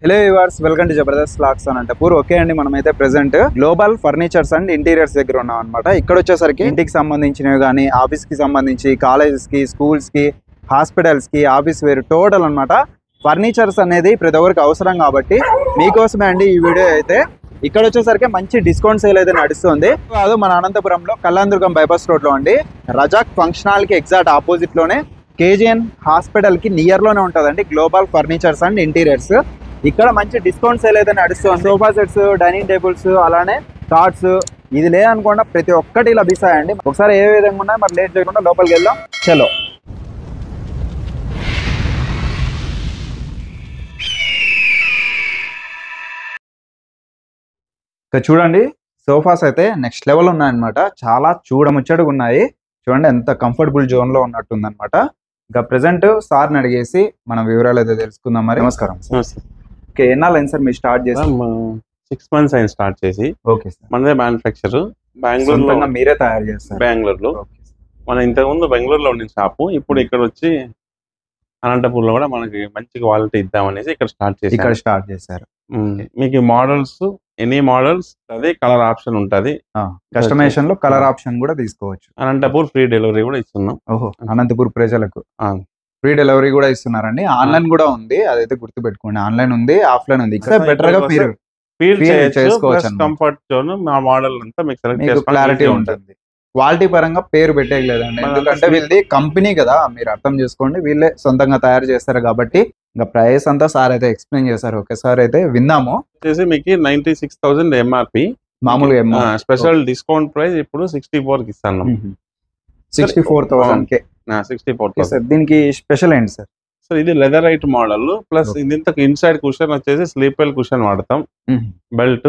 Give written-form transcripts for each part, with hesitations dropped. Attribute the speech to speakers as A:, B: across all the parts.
A: Hello viewers, welcome to Jabardasth vlogs Anantapur. Okay అండి, మనమైతే present global furnitures and interiors దగ్గర ఉన్నాం అనమాట. ఇక్కడ వచ్చేసరికి ఇంటికి సంబంధించినవి కానీ, ఆఫీస్ కి సంబంధించి, కాలేజెస్ కి, స్కూల్స్ కి, హాస్పిటల్స్ కి, ఆఫీస్ వేర్ టోటల్ అనమాట. ఫర్నిచర్స్ అనేది ప్రతి ఒక్కరికి అవసరం కాబట్టి మీకోసమే అండి ఈ వీడియో అయితే. ఇక్కడ వచ్చేసరికి మంచి డిస్కౌంట్ సేల్ అయితే నడుస్తుంది. కాదు, మన అనంతపురంలో కళ్యాణదుర్గం బైపాస్ రోడ్ లో అండి, రజాక్ ఫంక్షన్ హాల్ కి ఎగ్జాక్ట్ ఆపోజిట్ లోనే కేజీఎన్ హాస్పిటల్ కి నియర్ లోనే ఉంటుందండి గ్లోబల్ ఫర్నిచర్స్ అండ్ ఇంటీరియర్స్. ఇక్కడ మంచి డిస్కౌంట్ సేల్ అయితే నడుస్తుంది. సోఫా సెట్స్, డైనింగ్ టేబుల్స్, అలానే కార్డ్స్, ఇది లేదనుకోండి ప్రతి ఒక్కటి లభిస్తాయండి. ఒకసారి ఏ విధంగా ఉన్నాయి మరి లేట్ చేయకుండా లోపలికి వెళ్దాం. చలో. ఇక చూడండి, సోఫాస్ అయితే నెక్స్ట్ లెవెల్ ఉన్నాయన్నమాట. చాలా చూడముచ్చటగా ఉన్నాయి. చూడండి ఎంత కంఫర్టబుల్ జోన్ లో ఉన్నట్టుంది అనమాట. ఇంకా ప్రెసెంట్ సార్ని అడిగేసి మనం వివరాలు అయితే తెలుసుకుందాం. మరి నమస్కారం సార్. ఓకే, ఎన్నాళ్ళైంది సార్ మీరు స్టార్ట్ చేసి?
B: 6 months అయింది స్టార్ట్ చేసి.
A: Okay sir.
B: మనదే మ్యానుఫ్యాక్చర్ బెంగళూరులో,
A: మీరే తయారు చేస్తారు?
B: బెంగళూరులో. మన ఇంతకుముందు బెంగళూరులో ఉండింది షాపు. ఇప్పుడు ఇక్కడ వచ్చి అనంతపూర్లో కూడా మనకి మంచి క్వాలిటీ ఇద్దామనేసి ఇక్కడ స్టార్ట్ చేశారు. మీకు మోడల్స్, ఎనీ మోడల్స్ అదే కలర్ ఆప్షన్ ఉంటది.
A: కస్టమైజేషన్ లో కలర్ ఆప్షన్ కూడా తీసుకోవచ్చు.
B: అనంతపూర్ ఫ్రీ డెలివరీ కూడా ఇస్తున్నాం.
A: ఓహో, అనంతపూర్ ప్రజలకు ఫ్రీ డెలివరీ కూడా ఇస్తున్నారండి. ఆన్లైన్ కూడా ఉంది, అదైతే గుర్తు పెట్టుకోండి. ఆన్లైన్ ఉంది, ఆఫ్లైన్ ఉంది. బెటర్ గా
B: ఫీల్ చేసుకోవచ్చు. కంఫర్ట్ జోన్ మా మోడల్ అంతా మీకు సెలెక్ట్
A: క్లారిటీ ఉంటుంది. క్వాలిటీ పరంగా పేరు పెట్టేయలేదండి, ఎందుకంటే వీళ్ళది కంపెనీ కదా, మీరు అర్థం చేసుకోండి. వీళ్ళే సొంతంగా తయారు చేస్తారు కాబట్టి. ఇంకా ప్రైస్ అంతా సార్ అయితే ఎక్స్ప్లెయిన్ చేశారు. ఒకసారి అయితే విందాము.
B: వచ్చేసి మీకు 96,000 ఎంఆర్పి
A: మామూలుగా.
B: స్పెషల్ డిస్కౌంట్ ప్రైస్ ఇప్పుడు 64 కి ఇస్తాను.
A: 64,000.
B: 64,000.
A: దీనికి స్పెషల్ ఏంటి సార్?
B: సో ఇది లెదర్ రైట్ మోడల్ ప్లస్ ఇంత ఇన్సైడ్ కుషన్ వచ్చేసి స్లీపర్ కుషన్ వాడతాం. బెల్ట్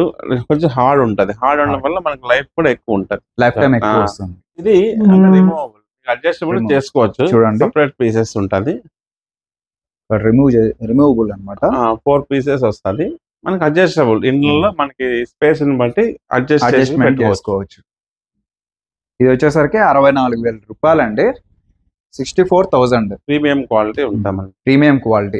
B: కొంచెం హార్డ్ ఉంటది. హార్డ్ ఉండడం వల్ల మనకి లైఫ్ కూడా ఎక్కువ ఉంటది.
A: లైఫ్ టైం ఎక్కువ వస్తుంది.
B: ఇది రిమూవబుల్, అడ్జస్టబుల్ చేసుకోవచ్చు. చూడండి, సెపరేట్ పీసెస్ ఉంటది.
A: రిమూవబుల్ అన్నమాట.
B: 4 pieces వస్తుంది. మనకి అడ్జస్టబుల్, ఇంట్లో మనకి స్పేస్ ని బట్టి అడ్జస్ట్మెంట్ చేసుకోవచ్చు.
A: ఇది వచ్చేసరికి 64,000 రూపాయలండి. 64,000
B: ప్రీమియం క్వాలిటీ ఉంటాం.
A: ప్రీమియం క్వాలిటీ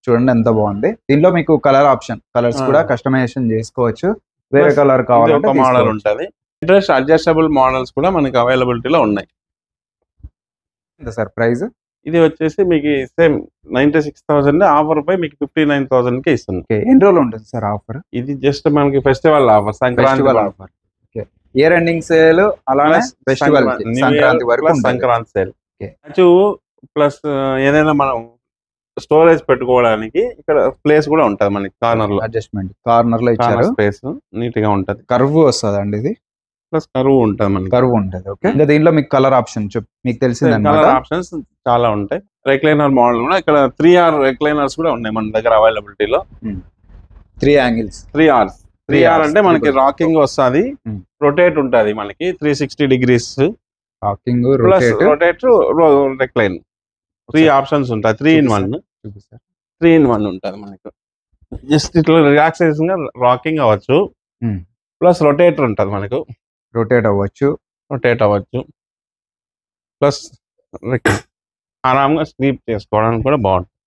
A: చూడండి ఎంత బాగుంది. దీంట్లో మీకు కలర్ ఆప్షన్, కలర్స్ కూడా కస్టమైజేషన్ చేసుకోవచ్చు. వేరే కలర్ కావాలంటే
B: ఒక మోడల్ ఉంటది. ఇంట్రెస్ట్ అడ్జస్టబుల్ మోడల్స్ కూడా మనకి అవైలబిలిటీలో ఉన్నాయి.
A: సార్ ప్రైస్
B: ఇది వచ్చేసి మీకు సేమ్ 96,000 ఆఫర్ పై మీకు 59,000 కి ఇస్తుంది.
A: ఎన్ని రోజులు ఉంటుంది సార్ ఆఫర్?
B: ఇది జస్ట్ మనకి festival offer, Sankranti offer,
A: year ending sale, అలానే ఫెస్టివల్ సంక్రాంతి వరకు
B: సంక్రాంతి సేల్. ప్లస్ ఏదైనా మనం స్టోరేజ్ పెట్టుకోవడానికి ఇక్కడ ప్లేస్ కూడా ఉంటది మనకి. కార్నర్ లో అడ్జస్ట్మెంట్,
A: కార్నర్ లో ఇచ్చారు.
B: స్పేస్ నీట్ గా ఉంటది.
A: కర్వ్ వస్తుంది అండి ఇది.
B: ప్లస్ కర్వ్ ఉంటది మనకి.
A: కర్వ్ ఉంటది. ఓకే. ఇంకా దీంట్లో మీకు కలర్ ఆప్షన్ మీకు తెలిసింది.
B: కలర్ ఆప్షన్స్ చాలా ఉంటాయి. రెక్లైనర్ మోడల్ కూడా ఇక్కడ 3R రెక్లైనర్స్ కూడా ఉన్నాయి మన దగ్గర అవైలబిలిటీలో. 3 యాంగిల్స్, 3R అంటే మనకి రాకింగ్ వస్తుంది, రొటేట్ ఉంటది మనకి 360 degrees
A: rocking,
B: rotate, recline. 3 options ఉంటాయి. 3 in 1 ఉంటుంది మనకి. జస్ట్ ఇట్లా రిలాక్సేషన్ గా రాకింగ్ అవ్వచ్చు, ప్లస్ రొటేటర్ ఉంటుంది మనకు.
A: రొటేట్ అవ్వచ్చు,
B: ప్లస్ ఆరాంగా స్లీప్ చేసుకోవడానికి కూడా బాగుంటుంది.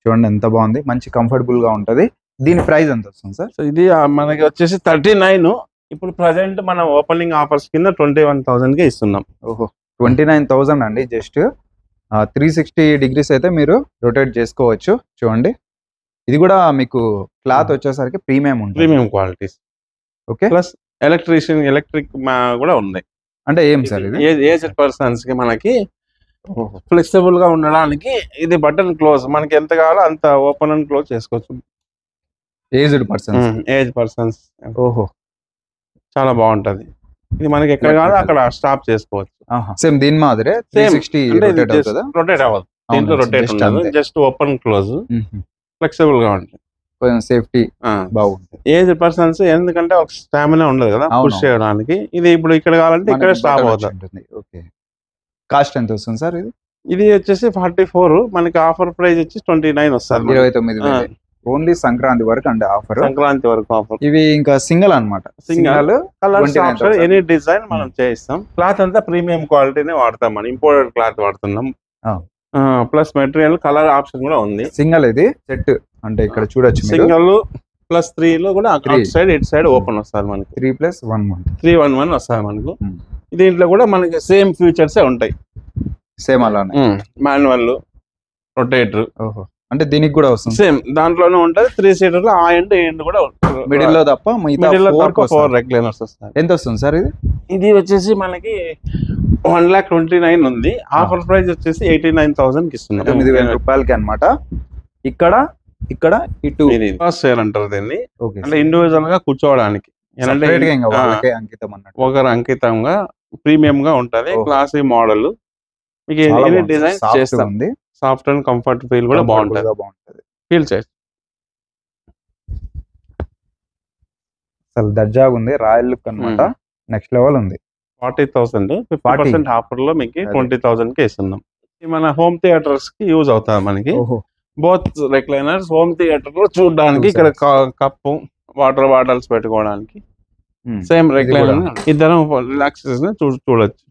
A: చూడండి ఎంత బాగుంది, మంచి కంఫర్టబుల్ గా ఉంటది. దీని ప్రైస్ ఎంత వస్తుంది సార్?
B: సో ఇది మనకి వచ్చేసి 39. ఇప్పుడు ప్రజెంట్ మనం ఓపెనింగ్ ఆఫర్స్ కింద 21,000 కి ఇస్తున్నాం.
A: ఓహో, 29,000 అండి. జస్ట్ 360 degrees అయితే మీరు రొటేట్ చేసుకోవచ్చు. చూడండి, ఇది కూడా మీకు క్లాత్ వచ్చేసరికి ప్రీమియం ఉంటుంది,
B: premium qualities.
A: Okay.
B: Plus electric కూడా ఉంది.
A: అంటే ఏం సార్ ఇది?
B: ఏజ్డ్ పర్సన్స్ కి మనకి ఫ్లెక్సిబుల్ గా ఉండడానికి ఇది బటన్ క్లోజ్, మనకి ఎంత కావాలో అంత ఓపెన్ అండ్ క్లోజ్ చేసుకోవచ్చు. Age persons.
A: ఓహో,
B: చాలా బాగుంటది. ఇది మనకి ఎక్కడ కావాలో అక్కడ స్టాప్ చేసుకోవచ్చు.
A: సేమ్ దీని మాదిరే 360
B: రొటేట్ అవ్వదు. దీంట్లో రొటేట్ ఉండదు, జస్ట్ ఓపెన్ క్లోజ్, ఫ్లెక్సిబుల్ గా ఉంటుంది.
A: సేఫ్టీ బాగుంటుంది.
B: ఏజ్ పర్సన్స్ ఎందుకంటే ఒక స్టామినా ఉండదు కదా పుష్ చేయడానికి. ఇది ఇప్పుడు ఇక్కడ కావాలంటే ఇక్కడ స్టాప్ అవుతుంది.
A: ఓకే. కాస్ట్ ఎంత వస్తుంది సార్ ఇది?
B: ఇది వచ్చేసి 44. మనకి ఆఫర్ ప్రైస్ వచ్చి 29 వస్తుంది.
A: 29,000 ఓన్లీ సంక్రాంతి వరకు అండి ఆఫర్.
B: సంక్రాంతి వరకు ఆఫర్.
A: ఇవి ఇంకా సింగిల్ అనమాట.
B: Single colours option, any design మనం చేయిస్తాం. క్లాత్ అంతా ప్రీమియం క్వాలిటీనే వాడతాం, మనం ఇంపోర్టెడ్ క్లాత్ వాడుతున్నాం. ప్లస్ మెటీరియల్ కలర్ ఆప్షన్ కూడా ఉంది.
A: సింగిల్ ఇది సెట్ అంటే ఇక్కడ చూడొచ్చు
B: సింగిల్ +3 లో కూడా అటు సైడ్ ఇటు సైడ్ ఓపెన్ వస్తుంది మనకి
A: 3+1
B: 311 వస్తుంది మనకు. దీంట్లో కూడా మనకి సేమ్ ఫీచర్స్ ఉంటాయి,
A: సేమ్ అలానే
B: మాన్యువల్ రొటేటర్.
A: అంటే దీనికి కూడా వస్తుంది
B: సేమ్ దాంట్లోనే ఉంటుంది. 3 సీటర్ లో ఆ ఎండ్ కూడా
A: మిడిల్ లో తప్ప మిగతా
B: 4 రెక్లైనర్స్ వస్తాయి.
A: ఎంత వస్తుంది సార్ ఇది?
B: ఇది వచ్చేసి మనకి 1,29,000 ఉంది. ఆఫర్ ప్రైస్ వచ్చేసి 89,000 కి ఇస్తున్నాం,
A: 9,000 రూపాయలకి అనమాట. ఇక్కడ ఇక్కడ ఇటు
B: షేర్ అంటారు దీన్ని, అంటే ఇండివిజువల్ గా కూర్చోవడానికి ఒకరు అంకితంగా ప్రీమియం గా ఉంటది. క్లాసీ మోడల్ మీకు ఎన్ని డిజైన్ చేస్తాం. సాఫ్ట్ అండ్ కంఫర్ట్ ఫీల్ కూడా బాగుంటది. ఫీల్ చేసి
A: అసలు దర్జాగా ఉంది, రాయల్ లుక్ అన్నమాట. నెక్స్ట్ లెవెల్ ఉంది.
B: 40,000 50% ఆఫర్ లో మీకు 20,000 కి ఇస్తున్నాం. మన హోమ్ థియేటర్స్ కి యూజ్ అవుతుంది మనకి. బోత్ రెక్లైనర్స్ హోమ్ థియేటర్ లో చూడడానికి, ఇక్కడ కప్పు వాటర్ బాటిల్స్ పెట్టుకోవడానికి సేమ్ రెక్లైనర్. ఇద్దరం రిలాక్సేషన్ చూడొచ్చు.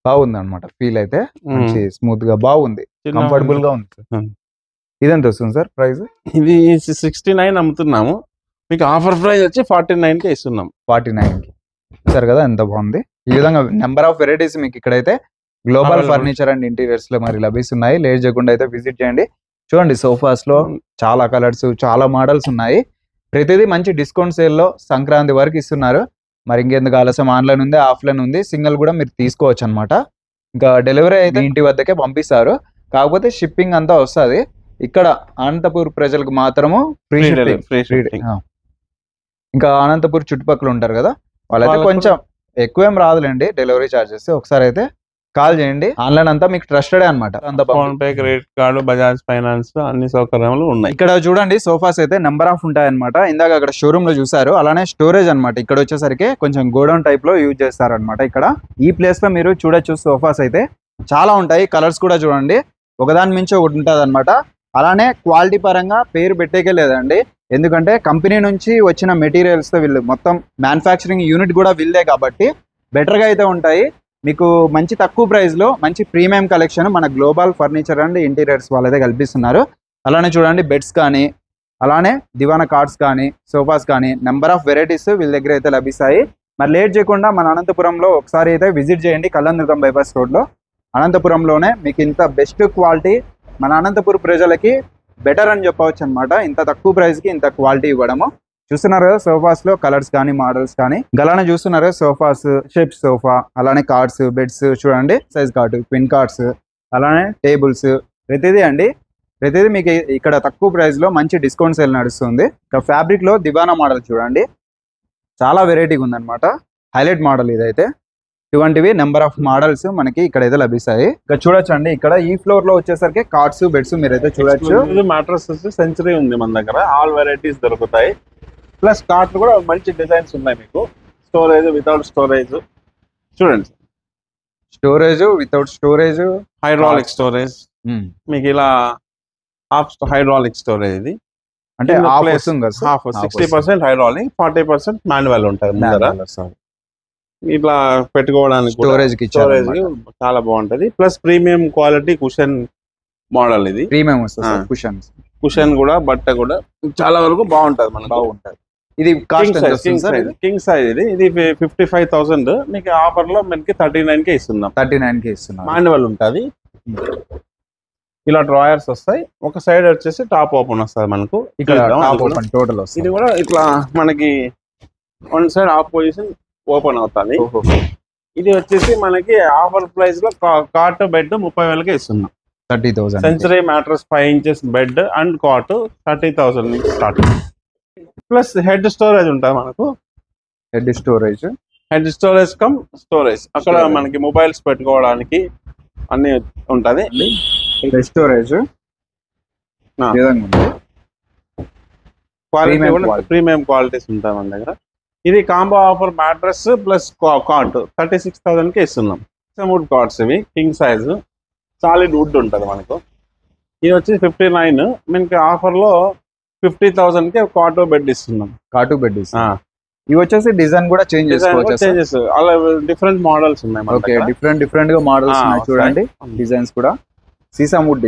A: బాగుంది అనమాట. ఫీల్ అయితే స్మూత్ గా బాగుంది, కంఫర్టబుల్ గా ఉంది. ఇదెంత వస్తుంది సార్ ప్రైస్?
B: ఇది 69 అమ్ముతున్నాము, మీకు ఆఫర్ ప్రైస్ వచ్చి 49 కి ఇస్తున్నాం.
A: 49 కి సార్ కదా, ఎంత బాగుంది. ఈ విధంగా నెంబర్ ఆఫ్ వెరైటీస్ మీకు ఇక్కడైతే గ్లోబల్ ఫర్నిచర్ అండ్ ఇంటీరియర్స్ లో మరి లభిస్తున్నాయి. లేట్ చేయకుండా అయితే విజిట్ చేయండి. చూడండి, సోఫాస్ లో చాలా కలర్స్, చాలా మోడల్స్ ఉన్నాయి. ప్రతిదీ మంచి డిస్కౌంట్ సేల్ లో సంక్రాంతి వరకు ఇస్తున్నారు. మరి ఇంకెందుకు ఆలస్యం, ఆన్లైన్ ఉంది, ఆఫ్లైన్ ఉంది. సింగిల్ కూడా మీరు తీసుకోవచ్చు అనమాట. ఇంకా డెలివరీ అయితే ఇంటి వద్దకే పంపిస్తారు, కాకపోతే షిప్పింగ్ అంతా వస్తుంది. ఇక్కడ అనంతపూర్ ప్రజలకు మాత్రము ఫ్రీ షిప్పింగ్. ఇంకా అనంతపూర్ చుట్టుపక్కల ఉంటారు కదా, వాళ్ళైతే కొంచెం ఎక్కువేం రాదులేండి డెలివరీ చార్జెస్. ఒకసారి అయితే కాల్ చేయండి. ఆన్లైన్ అంతా మీకు ట్రస్టెడ్ అనమాట.
B: Phone pay, credit card, Bajaj finance అన్ని సౌకర్యాలు ఉన్నాయి.
A: ఇక్కడ చూడండి, సోఫాస్ అయితే నెంబర్ ఆఫ్ ఉంటాయి అనమాట. ఇందాక అక్కడ షోరూమ్ లో చూసారు, అలానే స్టోరేజ్ అనమాట. ఇక్కడ వచ్చేసరికి కొంచెం గోడౌన్ టైప్ లో యూజ్ చేస్తారనమాట. ఇక్కడ ఈ ప్లేస్ లో మీరు చూడొచ్చు, సోఫాస్ అయితే చాలా ఉంటాయి. కలర్స్ కూడా చూడండి, ఒకదాని మించి ఒకటి ఉంటుంది అనమాట. అలానే క్వాలిటీ పరంగా పేరు పెట్టేకే లేదండి, ఎందుకంటే కంపెనీ నుంచి వచ్చిన మెటీరియల్స్ తో వీళ్ళు మొత్తం మ్యానుఫ్యాక్చరింగ్ యూనిట్ కూడా వీళ్ళే కాబట్టి బెటర్ గా అయితే ఉంటాయి. మీకు మంచి తక్కువ ప్రైస్ లో మంచి ప్రీమియం కలెక్షన్ మన గ్లోబల్ ఫర్నిచర్ అండ్ ఇంటీరియర్స్ వాళ్ళైతే కల్పిస్తున్నారు. అలానే చూడండి, బెడ్స్ కానీ, అలానే దివానా కార్డ్స్ కానీ, సోఫాస్ కానీ నెంబర్ ఆఫ్ వెరైటీస్ వీళ్ళ దగ్గర అయితే లభిస్తాయి. మరి లేట్ చేయకుండా మన అనంతపురంలో ఒకసారి అయితే విజిట్ చేయండి. కళ్యాణదుర్గం బైపాస్ రోడ్ లో అనంతపురంలోనే మీకు ఇంత బెస్ట్ క్వాలిటీ, మన అనంతపురం ప్రజలకి బెటర్ అని చెప్పవచ్చు అనమాట. ఇంత తక్కువ ప్రైస్ కి ఇంత క్వాలిటీ ఇవ్వడము. చూస్తున్నారు కదా, సోఫాస్ లో కలర్స్ కానీ, మోడల్స్ కానీ. అలానే చూస్తున్నారు కదా, సోఫాస్ షేప్ సోఫా, అలానే కార్డ్స్, బెడ్స్ చూడండి, సైజ్ కార్డ్, ట్విన్ కార్డ్స్, అలానే టేబుల్స్, ప్రతిదీ అండి. ప్రతిదీ మీకు ఇక్కడ తక్కువ ప్రైస్ లో మంచి డిస్కౌంట్ సేల్ నడుస్తుంది. ఇక ఫ్యాబ్రిక్ లో దివానా మోడల్ చూడండి, చాలా వెరైటీగా ఉందన్నమాట. హైలైట్ మోడల్ ఇదైతే. ఇటువంటివి నెంబర్ ఆఫ్ మోడల్స్ మనకి ఇక్కడైతే లభిస్తాయి. ఇక్కడ చూడొచ్చు అండి, ఇక్కడ ఈ ఫ్లోర్ లో వచ్చేసరికి కార్డ్స్, బెడ్స్ మీరైతే చూడొచ్చు.
B: మ్యాట్రస్ సెంచరీ ఉంది మన దగ్గర, ఆల్ వెరైటీస్ దొరుకుతాయి. ప్లస్ కార్ట్ కూడా మంచి డిజైన్స్ ఉన్నాయి మీకు. స్టోరేజ్, వితౌట్ స్టోరేజ్ చూడండి.
A: Storage, without storage,
B: hydraulic storage మీకు ఇలా హాఫ్ హైడ్రాలిక్ స్టోరేజ్. ఇది
A: అంటే
B: హాఫ్ 60% హైడ్రాలిక్, 40% మాన్యువల్ ఉంటుంది. ఇట్లా పెట్టుకోవడానికి స్టోరేజ్ చాలా బాగుంటది. Plus premium quality cushion model. ఇది
A: ప్రీమియం
B: కుషన్ కూడా, బట్ట కూడా చాలా వరకు బాగుంటది, మనకు బాగుంటది.
A: ఇది
B: కింగ్ సైజ్. ఇది 55,000 మీకు ఆఫర్ లో మనకి 39 కే ఇస్తున్నాం.
A: 39 కే ఇస్తున్నాం.
B: మాన్యువల్ ఉంటుంది. ఇలా డ్రాయర్స్ వస్తాయి. ఒక సైడ్ వచ్చేసి టాప్ ఓపెన్ వస్తుంది మనకు.
A: ఇక్కడ టాప్ ఓపెన్ టోటల్ వస్తుంది.
B: ఇది కూడా ఇట్లా మనకి one side of position open అవుతుంది. ఇది వచ్చేసి మనకి ఆఫర్ ప్రైస్ లో కాట్ బెడ్ 30,000కే ఇస్తున్నాం.
A: 30,000.
B: Century mattress 5 inches bed and cot 30,000 నుంచి స్టార్ట్. ప్లస్ హెడ్ స్టోరేజ్ ఉంటుంది మనకు.
A: Head storage
B: cum storage. అక్కడ మనకి మొబైల్స్ పెట్టుకోవడానికి అన్ని ఉంటది.
A: స్టోరేజ్
B: క్వాలిటీ కూడా ప్రీమియం క్వాలిటీస్ ఉంటాయి మన దగ్గర. ఇది combo offer mattress plus cot 36,000కే ఇస్తున్నాం. వుడ్ కార్డ్స్ ఇవి కింగ్ సైజ్, సాలిడ్ వుడ్ ఉంటుంది మనకు. ఇది వచ్చి 59. మనకి ఆఫర్ లో 50,000కే కాటో బెడ్ ఇస్తున్నాం.
A: ఇవి వచ్చేసి డిజైన్ కూడా చేంజ్ చేసుకోవచ్చు.
B: అలా డిఫరెంట్ మోడల్స్ ఉన్నాయి.
A: డిఫరెంట్ గా మోడల్స్ ఉన్నాయి చూడండి. డిజైన్స్ కూడా సీసమ్ వుడ్.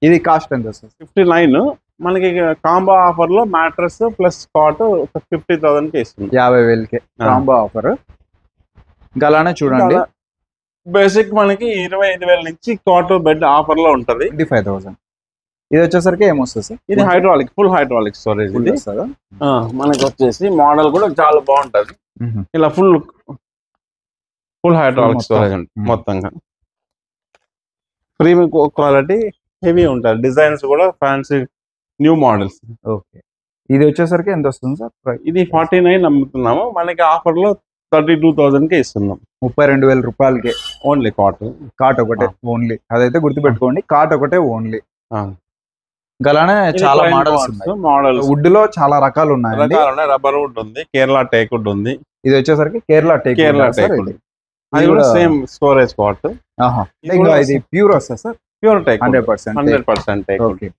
A: ఇది కాస్ట్ ఎంత వస్తుంది?
B: 59. మనకి కాంబో ఆఫర్ లో మ్యాట్రస్ ప్లస్ కాట్ 50,000 కి ఇస్తుంది.
A: 50,000కి కాంబో ఆఫర్. ఇంకా అలానే చూడండి
B: బేసిక్ మనకి 25,000 నుంచి కాట్ బెడ్ ఆఫర్ లో ఉంటది.
A: 25,000. ఇది వచ్చేసరికి ఏమొస్తుంది సార్?
B: ఇది హైడ్రాలిక్, ఫుల్ హైడ్రాలిక్ స్టోరేజ్. ఇది మనకి వచ్చేసి మోడల్ కూడా చాలా బాగుంటది. ఇలా ఫుల్ హైడ్రాలిక్ స్టోరేజ్ ఉంటుంది మొత్తంగా. ప్రీమియం క్వాలిటీ, హెవీ ఉంటుంది. డిజైన్స్ కూడా ఫ్యాన్సీ న్యూ మోడల్స్.
A: ఓకే. ఇది వచ్చేసరికి ఎంత వస్తుంది సార్?
B: ఇది 49 అమ్ముతున్నాము, మనకి ఆఫర్ లో 32,000 కి ఇస్తున్నాం.
A: 32,000 రూపాయలకి
B: ఓన్లీ కాట్
A: ఒకటే ఓన్లీ. అదైతే గుర్తుపెట్టుకోండి, కాట్ ఒకటే ఓన్లీ. ఇంకా అలానే చాలా మోడల్స్ వుడ్ లో చాలా రకాలు ఉన్నాయి.
B: రబ్బర్ వుడ్ ఉంది, కేరళ టేక్ వుడ్ ఉంది.
A: ఇది వచ్చేసరికి కేరళ టేక్ వుడ్.
B: అది కూడా సేమ్ స్టోరేజ్ కాట్.
A: ఇది ప్యూర్ వస్తుంది sir?
B: Pure teak
A: 100% take. Okay.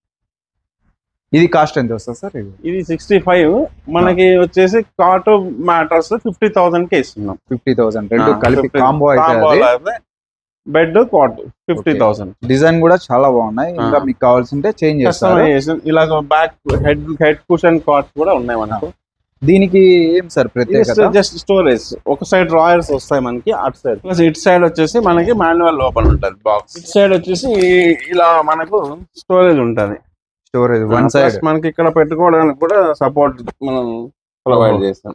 A: ఇది కాస్ట్ ఎంత వస్తుంది సార్?
B: ఇది 65. మనకి వచ్చేసి కాట్ మ్యాట్రస్ 50,000 కి ఇస్తున్నాం.
A: 50,000 రెండు కలిపి కాంబో అయితే.
B: Bed cot 50,000.
A: డిజైన్ కూడా చాలా బాగున్నాయి. ఇంకా మీకు కావాల్సింటే చేంజ్ చేస్తారు.
B: ఇలా బ్యాక్ హెడ్ కుషన్ కాట్స్ కూడా ఉన్నాయి మనకు.
A: దీనికి ఏం సార్ ప్రత్యేకత?
B: Just storage. ఒక సైడ్ డ్రాయర్స్ వస్తాయి మనకి, అటు సైడ్ ప్లస్ ఇటు సైడ్ వచ్చేసి మనకి మాన్యువల్ ఓపెన్ ఉంటుంది బాక్స్. ఇటు సైడ్ వచ్చేసి ఇలా మనకు స్టోరేజ్ ఉంటుంది.
A: స్టోరేజ్ వన్ సైడ్
B: మనకి ఇక్కడ పెట్టుకోవడానికి కూడా సపోర్ట్ మనం ప్రొవైడ్ చేస్తాం.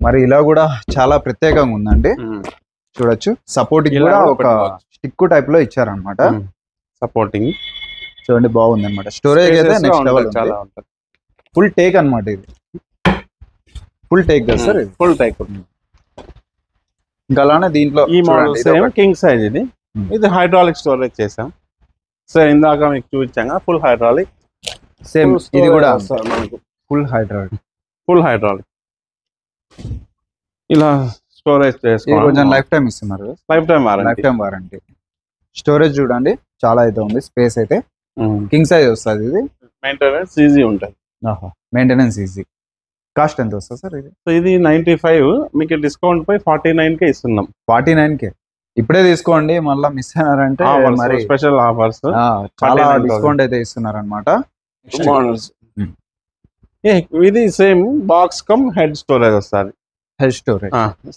A: మరి ఇలా కూడా చాలా ప్రత్యేకంగా ఉందండి. చూడొచ్చు, సపోర్టింగ్ కూడా ఒక స్టిక్ టైప్ లో ఇచ్చారనమాట.
B: సపోర్టింగ్
A: చూడండి, బాగుంది అనమాట. స్టోరేజ్ అయితే నెక్స్ట్ లెవెల్. చాలా ఉంటుంది. ఫుల్ టేక్ అనమాట ఇది. ఫుల్ టేక్ కదా సార్?
B: Full take.
A: ఇంకా అలానే దీంట్లో
B: ఈ మోడల్ సేమ్ కింగ్ సైజ్. ఇది హైడ్రాలిక్ స్టోరేజ్ చేసాం. సో ఇందాక మీకు చూపించాం ఫుల్ హైడ్రాలిక్.
A: సేమ్ ఇది కూడా మనకు ఫుల్ హైడ్రాలిక్. ఇలా స్టోరేజ్ చేసుకోవాలి. లైఫ్ టైం ఇస్తున్నారు. Life time warranty. స్టోరేజ్ చూడండి చాలా అయితే ఉంది. స్పేస్ అయితే కింగ్ సైజ్ వస్తుంది. ఇది
B: మెయింటెనెన్స్ ఈజీ ఉంటుంది.
A: Maintenance easy. కాస్ట్ ఎంత వస్తుంది సార్ ఇది?
B: ఇది 95. మీకు డిస్కౌంట్ పై 49 కే ఇస్తున్నాం.
A: 49 ఇప్పుడే తీసుకోండి, మళ్ళీ మిస్ అయినారంటే మరి
B: స్పెషల్ ఆఫర్స్
A: చాలా డిస్కౌంట్ అయితే ఇస్తున్నారు అనమాట.
B: ఇది same box cum head storage వస్తుంది.
A: Head storage,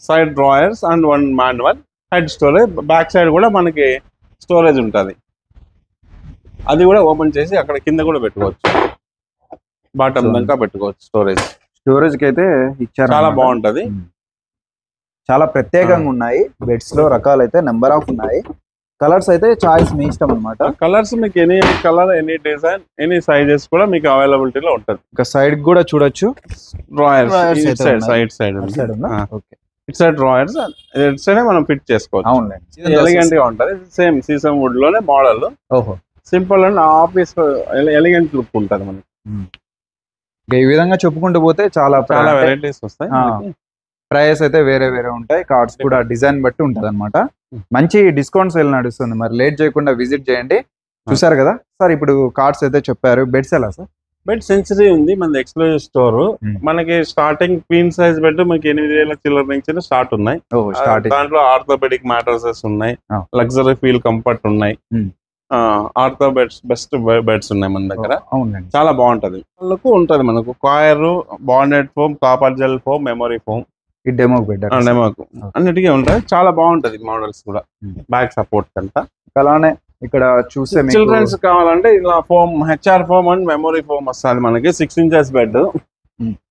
B: side drawers and 1 manual. Head storage back side కూడా మనకి స్టోరేజ్ ఉంటుంది. అది కూడా ఓపెన్ చేసి అక్కడ కింద కూడా పెట్టుకోవచ్చు, బాటమ్ దాకా పెట్టుకోవచ్చు. స్టోరేజ్ కి అయితే ఇచ్చారు. చాలా బాగుంటది.
A: చాలా ప్రత్యేకంగా ఉన్నాయి. బెడ్స్ లో రకాలు అయితే నెంబర్ ఆఫ్ ఉన్నాయి. కలర్స్ అయితే చాయిస్ మీ ఇష్టం అనమాట.
B: కలర్స్ మీకు any colour, any design, any sizes కూడా మీకు అవైలబిలిటీలో ఉంటుంది.
A: ఇంకా సైడ్ కూడా చూడొచ్చు.
B: Drawers side it side drawers it side మనం ఫిట్ చేసుకోవచ్చు. అవునండి, ఎలిగెంట్ గా ఉంటది. సేమ్ సీసమ్ వుడ్ లోనే మోడల్. ఓహో, simple and office elegant look ఉంటది మనకి.
A: ఈ విధంగా చెప్పుకుంటూ పోతే చాలా
B: వెరైటీస్ వస్తాయి.
A: ప్రైస్ అయితే వేరే వేరే ఉంటాయి. కార్డ్స్ కూడా డిజైన్ బట్టి ఉంటది అనమాట. మంచి డిస్కౌంట్స్ వెళ్ళి నడుస్తుంది. మరి లేట్ చేయకుండా విజిట్ చేయండి. చూసారు కదా సార్, ఇప్పుడు కార్డ్స్ అయితే చెప్పారు. బెడ్స్ ఎలా సార్?
B: బెడ్ సెంచరీ ఉంది మన ఎక్స్క్లూజివ్ స్టోర్. మనకి స్టార్టింగ్ క్వీన్ సైజ్ బెడ్ మనకి 8,000 చిల్లర నుంచి స్టార్ట్ ఉన్నాయి. దాంట్లో ఆర్థోపెడిక్ మ్యాట్రసెస్ ఉన్నాయి, లగ్జరీ ఫీల్ కంఫర్ట్ ఉన్నాయి, ఆర్థో బెడ్స్, బెస్ట్ బెడ్స్ ఉన్నాయి మన దగ్గర. చాలా బాగుంటది. వాళ్ళకు ఉంటది మనకు coir, bonded foam, copper gel foam, memory foam.
A: ఈ డెమోకు
B: అన్నిటికీ ఉంటాయి. చాలా బాగుంటది మోడల్స్ కూడా. బ్యాక్ సపోర్ట్ అంతా.
A: అలానే ఇక్కడ చూస్తే
B: చిల్డ్రన్స్ కావాలంటే ఇలా foam, HR foam and memory foam వస్తుంది మనకి. 6 inches బెడ్.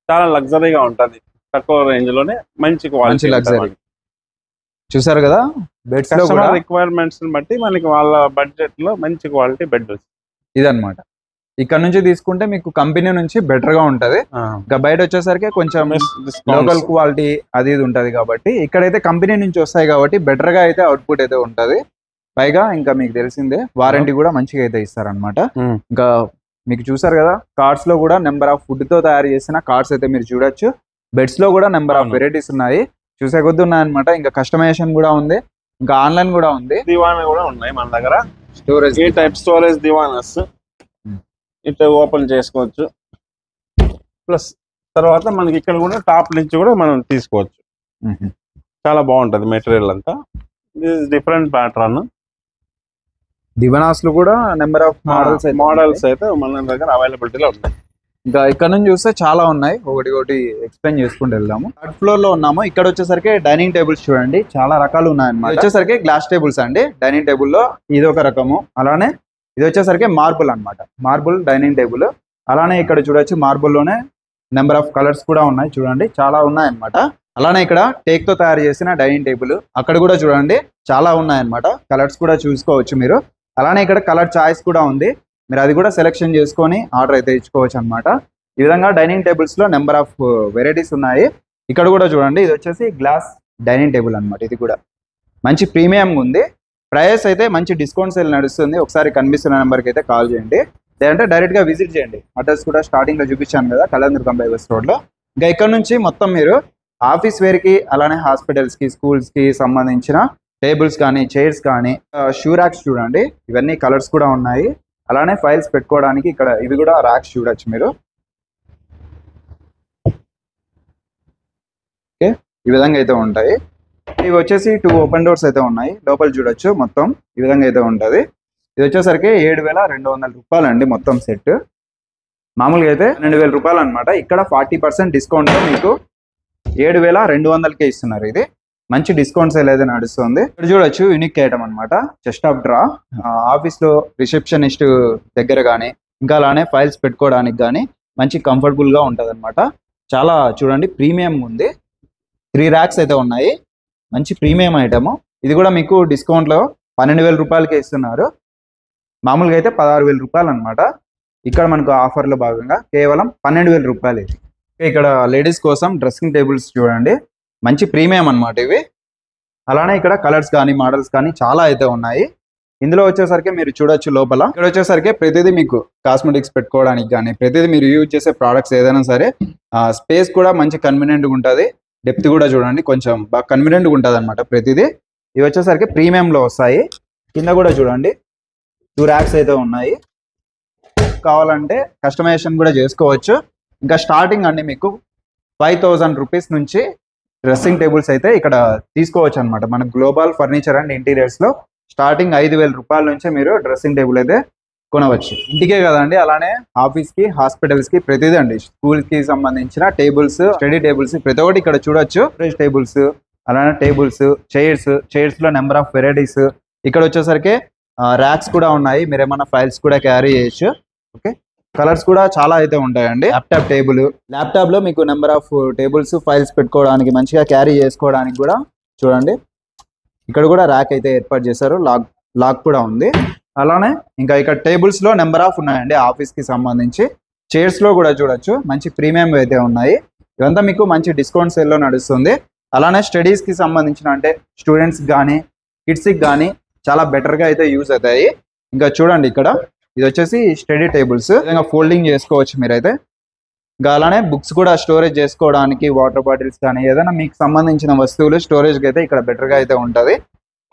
B: చాలా లగ్జరీగా ఉంటది. తక్కువ రేంజ్ లోనే మంచి క్వాలిటీ.
A: చూసారు కదా, బెడ్స్ లో కూడా
B: రిక్వైర్మెంట్స్ బట్టి మనకి వాళ్ళ బడ్జెట్ లో మంచి క్వాలిటీ బెడ్
A: ఇదన్నమాట. ఇక్కడ నుంచి తీసుకుంటే మీకు కంపెనీ నుంచి బెటర్ గా ఉంటది. ఇంకా బయట వచ్చేసరికి కొంచెం లోకల్ క్వాలిటీ అది ఇది ఉంటది కాబట్టి, ఇక్కడైతే కంపెనీ నుంచి వస్తాయి కాబట్టి బెటర్ గా అయితే అవుట్పుట్ అయితే ఉంటది. పైగా ఇంకా మీకు తెలిసిందే వారంటీ కూడా మంచిగా అయితే ఇస్తారనమాట. ఇంకా మీకు చూసారు కదా, కార్డ్స్ లో కూడా నెంబర్ ఆఫ్ ఫుడ్ తో తయారు చేసిన కార్డ్స్ అయితే మీరు చూడొచ్చు. బెడ్స్ లో కూడా నెంబర్ ఆఫ్ వెరైటీస్ ఉన్నాయి. చూసే కొద్ది ఉన్నాయన్నమాట. ఇంకా కస్టమైజేషన్ కూడా ఉంది, ఇంకా ఆన్లైన్ కూడా ఉంది.
B: దివానా కూడా ఉన్నాయి మన దగ్గర. స్టోరేజ్ ఏ టైప్ స్టోరేజ్ దివానాస్ ఇట్లా ఓపెన్ చేసుకోవచ్చు. ప్లస్ తర్వాత మనకి ఇక్కడ కూడా టాప్ నుంచి కూడా మనం తీసుకోవచ్చు. చాలా బాగుంటది మెటీరియల్ అంతా. This different pattern.
A: దివనాస్ లో కూడా నెంబర్ ఆఫ్
B: మోడల్స్ అయితే మన దగ్గర అవైలబిలిటీలో ఉన్నాయి.
A: ఇంకా ఇక్కడ నుంచి చూస్తే చాలా ఉన్నాయి, ఒకటి ఒకటి ఎక్స్ప్లెయిన్ చేసుకుంటూ వెళ్దాము. థర్డ్ ఫ్లోర్ లో ఉన్నాము. ఇక్కడ వచ్చేసరికి డైనింగ్ టేబుల్స్ చూడండి, చాలా రకాలు ఉన్నాయన్నమాట. వచ్చేసరికి గ్లాస్ టేబుల్స్ అండి. డైనింగ్ టేబుల్ లో ఇది ఒక రకము, అలానే ఇది వచ్చేసరికి మార్బుల్ అన్నమాట, మార్బుల్ డైనింగ్ టేబుల్. అలానే ఇక్కడ చూడొచ్చు మార్బుల్ లోనే నెంబర్ ఆఫ్ కలర్స్ కూడా ఉన్నాయి చూడండి, చాలా ఉన్నాయన్నమాట. అలానే ఇక్కడ టేక్ తో తయారు చేసిన డైనింగ్ టేబుల్, అక్కడ కూడా చూడండి చాలా ఉన్నాయన్నమాట. కలర్స్ కూడా చూసుకోవచ్చు మీరు. అలానే ఇక్కడ కలర్ చాయిస్ కూడా ఉంది, మీరు అది కూడా సెలెక్షన్ చేసుకొని ఆర్డర్ అయితే ఇచ్చుకోవచ్చు అనమాట. ఈ విధంగా డైనింగ్ టేబుల్స్ లో నెంబర్ ఆఫ్ వెరైటీస్ ఉన్నాయి. ఇక్కడ కూడా చూడండి, ఇది వచ్చేసి గ్లాస్ డైనింగ్ టేబుల్ అనమాట. ఇది కూడా మంచి ప్రీమియం ఉంది. ప్రైస్ అయితే మంచి డిస్కౌంట్ సేల్ నడుస్తుంది. ఒకసారి కనిపిస్తున్న నెంబర్కి అయితే కాల్ చేయండి, లేదంటే డైరెక్ట్ గా విజిట్ చేయండి. అడ్రస్ కూడా స్టార్టింగ్ లో చూపించాను కదా, కళ్యాణదుర్గం బైపాస్ రోడ్ లో. ఇంకా ఇక్కడ నుంచి మొత్తం మీరు ఆఫీస్ వేర్ కి, అలానే హాస్పిటల్స్ కి, స్కూల్స్ కి సంబంధించిన టేబుల్స్ కానీ, చైర్స్ కానీ, షూ ర్యాక్స్ చూడండి, ఇవన్నీ కలర్స్ కూడా ఉన్నాయి. అలానే ఫైల్స్ పెట్టుకోవడానికి ఇక్కడ ఇవి కూడా ర్యాక్స్ చూడొచ్చు మీరు. ఓకే, ఈ విధంగా అయితే ఉంటాయి. ఇవి వచ్చేసి 2 ఓపెన్ డోర్స్ అయితే ఉన్నాయి, లోపల చూడొచ్చు. మొత్తం ఈ విధంగా అయితే ఉంటుంది. ఇది వచ్చేసరికి 7,200 రూపాయలు అండి మొత్తం సెట్. మామూలుగా అయితే 12,000 రూపాయలు అనమాట. ఇక్కడ 40% డిస్కౌంట్ మీకు 7,200కే ఇస్తున్నారు. ఇది మంచి డిస్కౌంట్ సేల్ అయితే నడుస్తుంది. ఇక్కడ చూడొచ్చు, యూనిక్ ఐటమ్ అనమాట, చెస్ట్ ఆఫ్ డ్రా. ఆఫీస్ లో రిసెప్షనిస్ట్ దగ్గర కానీ, ఇంకా అలానే ఫైల్స్ పెట్టుకోవడానికి కానీ మంచి కంఫర్టబుల్ గా ఉంటది అనమాట. చాలా చూడండి ప్రీమియం ఉంది. 3 ర్యాక్స్ అయితే ఉన్నాయి, మంచి ప్రీమియం ఐటమ్. ఇది కూడా మీకు డిస్కౌంట్ లో 12,000 రూపాయలకే ఇస్తున్నారు. మామూలుగా అయితే 16,000 రూపాయలు అనమాట. ఇక్కడ మనకు ఆఫర్ లో భాగంగా కేవలం 12,000 రూపాయలు ఇది. ఇక్కడ లేడీస్ కోసం డ్రెస్సింగ్ టేబుల్స్ చూడండి, మంచి ప్రీమియం అన్నమాట ఇవి. అలానే ఇక్కడ కలర్స్ కానీ, మోడల్స్ కానీ చాలా అయితే ఉన్నాయి. ఇందులో వచ్చేసరికి మీరు చూడొచ్చు లోపల. ఇక్కడ వచ్చేసరికి ప్రతిదీ మీకు కాస్మెటిక్స్ పెట్టుకోవడానికి కానీ, ప్రతిదీ మీరు యూజ్ చేసే ప్రోడక్ట్స్ ఏదైనా సరే స్పేస్ కూడా మంచి కన్వీనియంట్ గా ఉంటుంది. డెప్త్ కూడా చూడండి కొంచెం బాగా కన్వీనియంట్ గా ఉంటుంది అనమాట ప్రతిదీ. ఇవి వచ్చేసరికి ప్రీమియం లో వస్తాయి. కింద కూడా చూడండి 2 ర్యాక్స్ అయితే ఉన్నాయి. కావాలంటే కస్టమైజేషన్ కూడా చేసుకోవచ్చు. ఇంకా స్టార్టింగ్ అండి మీకు 5,000 రూపీస్ నుంచి డ్రెస్సింగ్ టేబుల్స్ అయితే ఇక్కడ తీసుకోవచ్చు అనమాట. మన గ్లోబల్ ఫర్నిచర్ అండ్ ఇంటీరియర్స్ లో స్టార్టింగ్ 5,000 రూపాయల నుంచే మీరు డ్రెస్సింగ్ టేబుల్ అయితే కొనవచ్చు. ఇంటికే కదండి, అలానే ఆఫీస్ కి, హాస్పిటల్స్ కి, ప్రతిదీ అండి. స్కూల్ కి సంబంధించిన టేబుల్స్, స్టడీ టేబుల్స్ ప్రతి ఒక్కటి ఇక్కడ చూడొచ్చు. టేబుల్స్, అలానే టేబుల్స్, చైర్స్ లో నెంబర్ ఆఫ్ వెరైటీస్. ఇక్కడ వచ్చేసరికి ర్యాక్స్ కూడా ఉన్నాయి, మీరు ఏమైనా ఫైల్స్ కూడా క్యారీ చేయొచ్చు. ఓకే, కలర్స్ కూడా చాలా అయితే ఉంటాయండి. ల్యాప్టాప్ టేబుల్, ల్యాప్టాప్ లో మీకు నెంబర్ ఆఫ్ టేబుల్స్, ఫైల్స్ పెట్టుకోవడానికి, మంచిగా క్యారీ చేసుకోవడానికి కూడా చూడండి. ఇక్కడ కూడా ర్యాక్ అయితే ఏర్పాటు చేశారు, లాక్ కూడా ఉంది. అలానే ఇంకా ఇక్కడ టేబుల్స్ లో నెంబర్ ఆఫ్ ఉన్నాయండి ఆఫీస్ కి సంబంధించి. చైర్స్ లో కూడా చూడొచ్చు, మంచి ప్రీమియం అయితే ఉన్నాయి. ఇదంతా మీకు మంచి డిస్కౌంట్ సేల్ లో నడుస్తుంది. అలానే స్టడీస్ కి సంబంధించిన, అంటే స్టూడెంట్స్ కానీ, కిడ్స్ కి కానీ చాలా బెటర్ గా అయితే యూజ్ అవుతాయి. ఇంకా చూడండి ఇక్కడ ఇది వచ్చేసి స్టడీ టేబుల్స్, విధంగా ఫోల్డింగ్ చేసుకోవచ్చు మీరైతే. ఇంకా అలానే బుక్స్ కూడా స్టోరేజ్ చేసుకోవడానికి, వాటర్ బాటిల్స్ కానీ ఏదైనా మీకు సంబంధించిన వస్తువులు స్టోరేజ్కి అయితే ఇక్కడ బెటర్గా అయితే ఉంటుంది.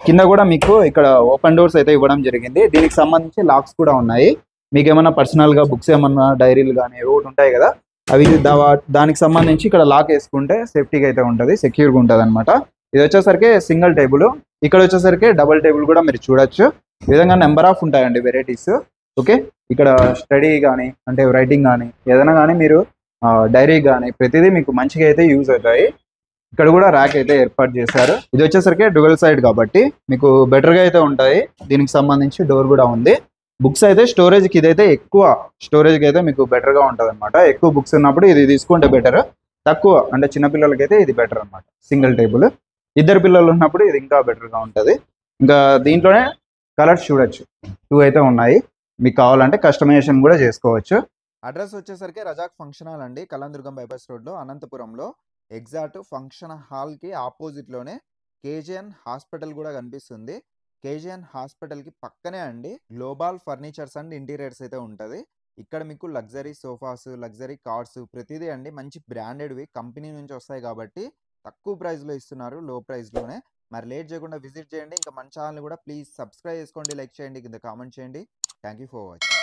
A: కింద కూడా మీకు ఇక్కడ ఓపెన్ డోర్స్ అయితే ఇవ్వడం జరిగింది. దీనికి సంబంధించి లాక్స్ కూడా ఉన్నాయి. మీకు ఏమైనా పర్సనల్గా బుక్స్ ఏమన్నా, డైరీలు కానీ ఒకటి ఉంటాయి కదా, అవి దానికి సంబంధించి ఇక్కడ లాక్ వేసుకుంటే సేఫ్టీగా అయితే ఉంటుంది, సెక్యూర్గా ఉంటుంది అనమాట. ఇది వచ్చేసరికి సింగిల్ టేబుల్. ఇక్కడ వచ్చేసరికి డబుల్ టేబుల్ కూడా మీరు చూడొచ్చు. ఈ విధంగా నెంబర్ ఆఫ్ ఉంటాయండి వెరైటీస్. ఓకే, ఇక్కడ స్టడీ కానీ, అంటే రైటింగ్ కానీ, ఏదైనా కానీ మీరు డైరీ కానీ ప్రతిదీ మీకు మంచిగా అయితే యూజ్ అవుతాయి. ఇక్కడ కూడా ర్యాక్ అయితే ఏర్పాటు చేశారు. ఇది వచ్చేసరికి డ్యువల్ సైడ్ కాబట్టి మీకు బెటర్గా అయితే ఉంటాయి. దీనికి సంబంధించి డోర్ కూడా ఉంది. బుక్స్ అయితే స్టోరేజ్కి ఇదైతే ఎక్కువ స్టోరేజ్కి అయితే మీకు బెటర్గా ఉంటుంది అనమాట. ఎక్కువ బుక్స్ ఉన్నప్పుడు ఇది తీసుకుంటే బెటర్, తక్కువ అంటే చిన్నపిల్లలకి అయితే ఇది బెటర్ అనమాట. సింగిల్ టేబుల్, 2 పిల్లలు ఉన్నప్పుడు ఇది ఇంకా బెటర్గా ఉంటుంది. ఇంకా దీంట్లోనే కలర్స్ చూడొచ్చు, 2 అయితే ఉన్నాయి. మీకు కావాలంటే కస్టమైజేషన్ కూడా చేసుకోవచ్చు. అడ్రస్ వచ్చేసరికి రజాక్ ఫంక్షన్ హాల్ అండి, కళ్యాణదుర్గం బైపాస్ రోడ్లో, అనంతపురంలో. ఎగ్జాక్ట్ ఫంక్షన్ హాల్కి ఆపోజిట్లోనే కేజీఎన్ హాస్పిటల్ కూడా కనిపిస్తుంది. కేజీఎన్ హాస్పిటల్కి పక్కనే అండి గ్లోబల్ ఫర్నిచర్స్ అండ్ ఇంటీరియర్స్ అయితే ఉంటుంది. ఇక్కడ మీకు లగ్జరీ సోఫాస్, లగ్జరీ కార్డ్స్ ప్రతిదీ అండి మంచి బ్రాండెడ్వి కంపెనీ నుంచి వస్తాయి కాబట్టి తక్కువ ప్రైస్లో ఇస్తున్నారు, లో ప్రైస్లోనే. మరి లేట్ చేయకుండా విజిట్ చేయండి. ఇంకా మన ఛానల్ కూడా ప్లీజ్ సబ్స్క్రైబ్ చేసుకోండి, లైక్ చేయండి, కింద కామెంట్ చేయండి. Thank you for watching.